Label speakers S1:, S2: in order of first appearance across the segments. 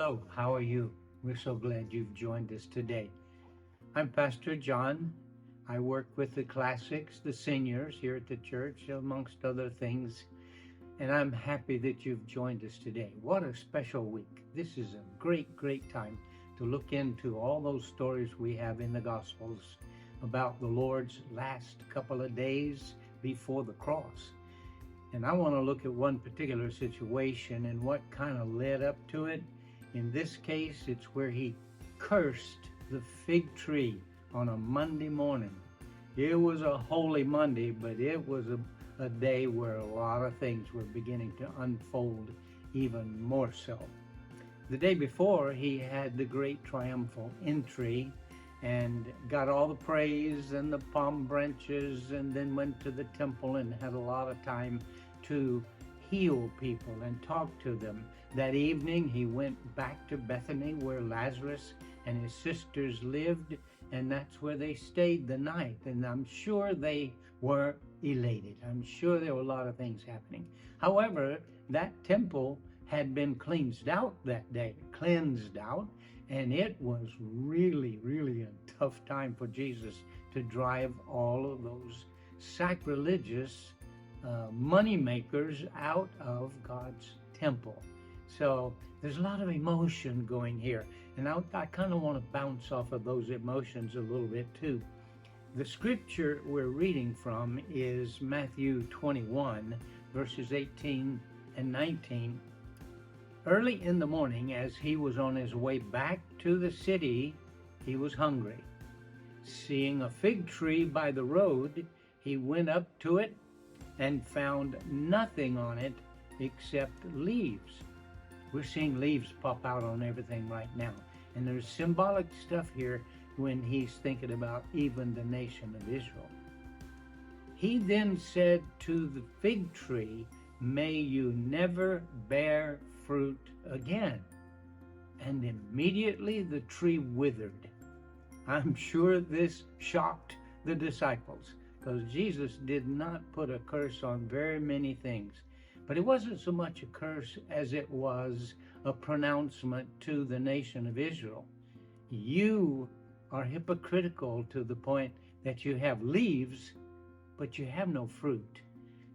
S1: Hello, how are you? We're so glad you've joined us today. I'm Pastor John. I work with the classics, the seniors here at the church, amongst other things, and I'm happy that you've joined us today. What a special week. This is a great time to look into all those stories we have in the Gospels about the Lord's last couple of days before the cross. And I want to look at one particular situation and what kind of led up to it. In this case, it's where he cursed the fig tree on a Monday morning. It was a holy Monday, but it was a day where a lot of things were beginning to unfold even more so. The day before, he had the great triumphal entry and got all the praise and the palm branches, and then went to the temple and had a lot of time to heal people and talk to them. That evening he went back to Bethany where Lazarus and his sisters lived, and that's where they stayed the night. And I'm sure they were elated. I'm sure there were a lot of things happening. However, that temple had been cleansed out that day, and it was really a tough time for Jesus to drive all of those sacrilegious money makers out of God's temple. So there's a lot of emotion going here, and I kind of want to bounce off of those emotions a little bit too. The scripture we're reading from is Matthew 21 verses 18 and 19. Early in the morning, as he was on his way back to the city, he was hungry. Seeing a fig tree by the road, he went up to it and found nothing on it except leaves. We're seeing leaves pop out on everything right now. And there's symbolic stuff here when he's thinking about even the nation of Israel. He then said to the fig tree, "May you never bear fruit again." And immediately the tree withered. I'm sure this shocked the disciples, because Jesus did not put a curse on very many things. But it wasn't so much a curse as it was a pronouncement to the nation of Israel. You are hypocritical to the point that you have leaves, but you have no fruit.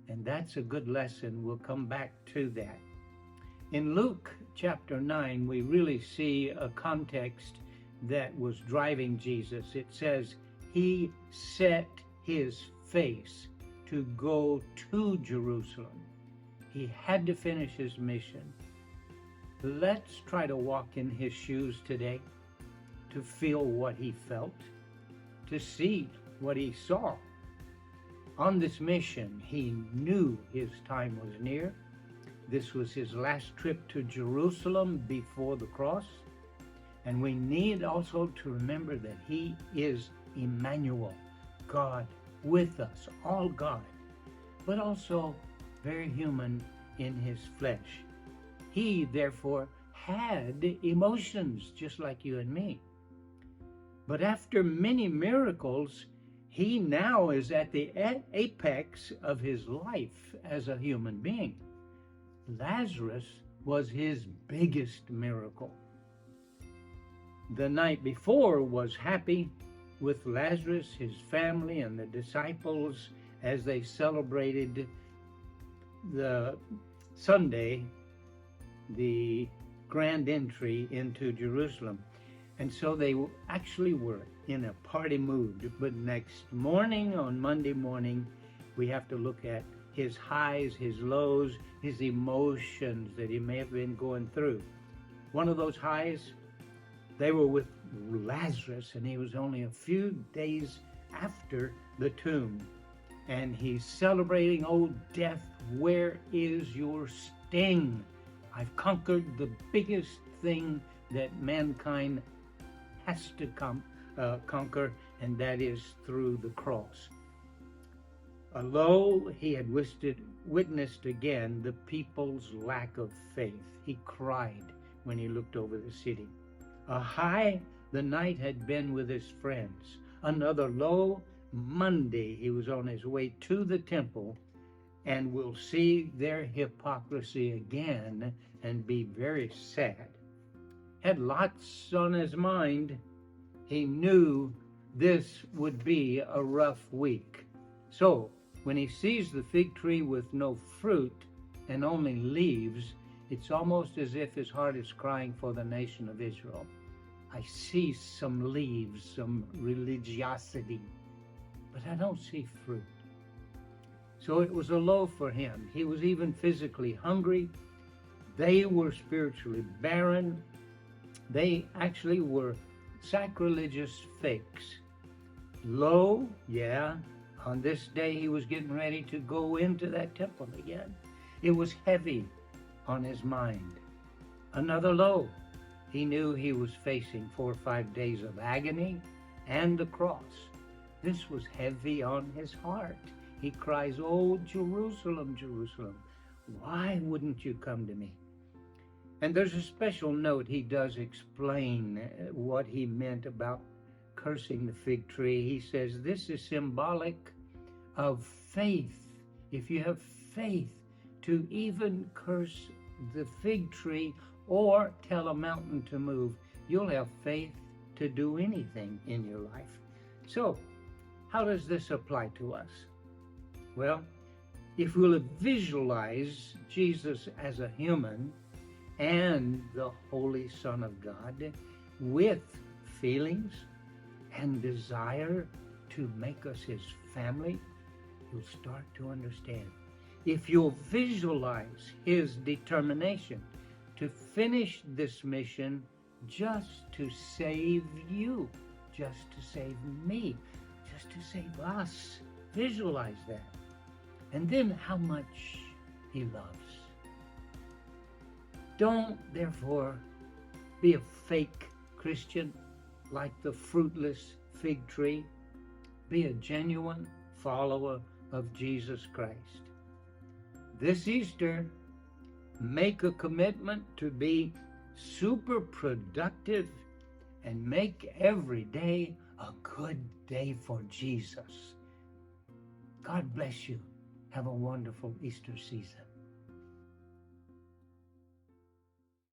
S1: And that's a good lesson. We'll come back to that. In Luke chapter 9, we really see a context that was driving Jesus. It says, he set his face to go to Jerusalem. He had to finish his mission. Let's try to walk in his shoes today, to feel what he felt, to see what he saw. On this mission, he knew his time was near. This was his last trip to Jerusalem before the cross. And we need also to remember that he is Emmanuel, God with us, all God, but also very human in his flesh. He, therefore, had emotions just like you and me. But after many miracles, he now is at the apex of his life as a human being. Lazarus was his biggest miracle. The night before was happy with Lazarus, his family, and the disciples as they celebrated the Sunday, the grand entry into Jerusalem. And so they actually were in a party mood. But next morning, on Monday morning, we have to look at his highs, his lows, his emotions that he may have been going through. One of those highs, they were with Lazarus, and he was only a few days after the tomb. And he's celebrating, "Oh, death, where is your sting? I've conquered the biggest thing that mankind has to conquer, and that is through the cross." Although he had witnessed again the people's lack of faith, he cried when he looked over the city. A high, the night had been with his friends. Another low, Monday, he was on his way to the temple, and will see their hypocrisy again and be very sad. had lots on his mind. He knew this would be a rough week. So when he sees the fig tree with no fruit and only leaves, it's almost as if his heart is crying for the nation of Israel. I see some leaves, some religiosity, but I don't see fruit. So it was a low for him. He was even physically hungry. They were spiritually barren. They actually were sacrilegious fakes. Low, yeah. On this day, he was getting ready to go into that temple again. It was heavy on his mind. Another low. He knew he was facing 4 or 5 days of agony and the cross. This was heavy on his heart. He cries, "Oh, Jerusalem, Jerusalem, why wouldn't you come to me?" And there's a special note. He does explain what he meant about cursing the fig tree. He says this is symbolic of faith. If you have faith to even curse the fig tree or tell a mountain to move, you'll have faith to do anything in your life. So, how does this apply to us? Well, if we'll visualize Jesus as a human and the Holy Son of God with feelings and desire to make us his family, you'll start to understand. If you'll visualize his determination to finish this mission just to save you, just to save me, just to save us, visualize that. And then how much he loves. Don't, therefore, be a fake Christian like the fruitless fig tree. Be a genuine follower of Jesus Christ. This Easter, make a commitment to be super productive and make every day a good day for Jesus. God bless you. Have a wonderful Easter season.